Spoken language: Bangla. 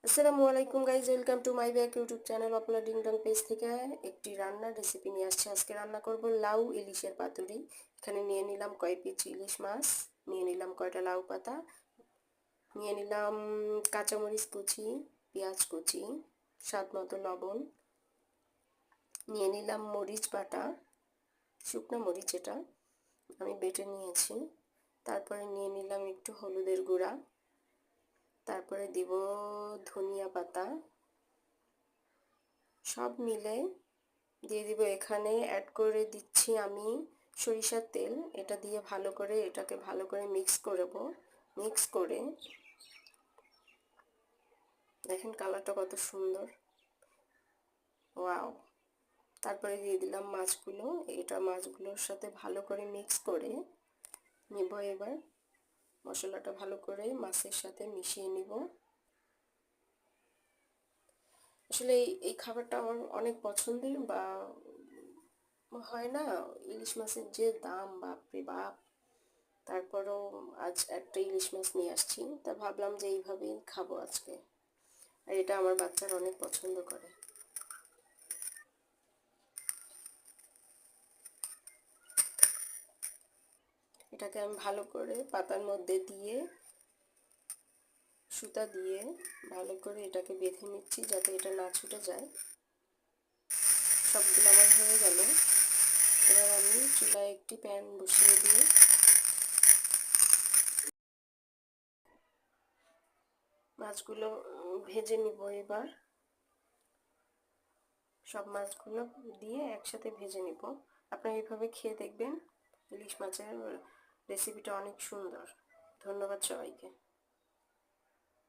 আসসালামু আলাইকুম guys, welcome to my back YouTube channel Apala ding dong page থেকে একটি রান্নার রেসিপি নিয়ে আসছি। আজকে রান্না করব লাউ ইলিশের পাতুরি। এখানে নিয়ে নিলাম কয় পিস ইলিশ মাছ, নিয়ে নিলাম কয়টা লাউ পাতা, নিয়ে নিলাম কাঁচামরিচ কুচি, পেঁয়াজ কুচি, স্বাদ মতো লবণ, নিয়ে নিলাম মরিচ বাটা, শুকনো মরিচ এটা আমি বেটে নিয়েছি। তারপরে নিয়ে নিলাম একটু হলুদের গুঁড়া, তারপরে দিব ধনিয়া পাতা, সব মিলে দিয়ে দিব। এখানে অ্যাড করে দিচ্ছি আমি সরিষার তেল। এটা দিয়ে এটাকে ভালো করে মিক্স করব। মিক্স করে দেখেন কালারটা কত সুন্দর, ওয়াও। তারপরে দিয়ে দিলাম মাছগুলো। মাছগুলোর সাথে ভালো করে মিক্স করে নিব। এবার মশলাটা ভালো করে মাছের সাথে মিশিয়ে নিব। আসলে এই খাবারটা আমার অনেক পছন্দের, বা হয় না, ইলিশ মাছের যে দাম, বাপরে বাপ। তারপরও আজ একটা ইলিশ মাছ নিয়ে আসছি, তা ভাবলাম যে এইভাবেই খাবো আজকে। আর এটা আমার বাচ্চারা অনেক পছন্দ করে। এটাকে আমি ভালো করে পাতার মধ্যে দিয়ে সুতা দিয়ে ভালো করে এটাকে বেঁধে নিচ্ছি, যাতে এটা না ছুটে যায়। সবগুলো আমার হয়ে গেল। এবার আমি চুলায় একটি প্যান বসিয়ে দিয়ে মাছগুলো ভেজে নিব। এবার সব মাছগুলো দিয়ে একসাথে ভেজে নিব। আপনারা এইভাবে খেয়ে দেখবেন, ইলিশ মাছের রেসিপিটা অনেক সুন্দর। ধন্যবাদ সবাইকে।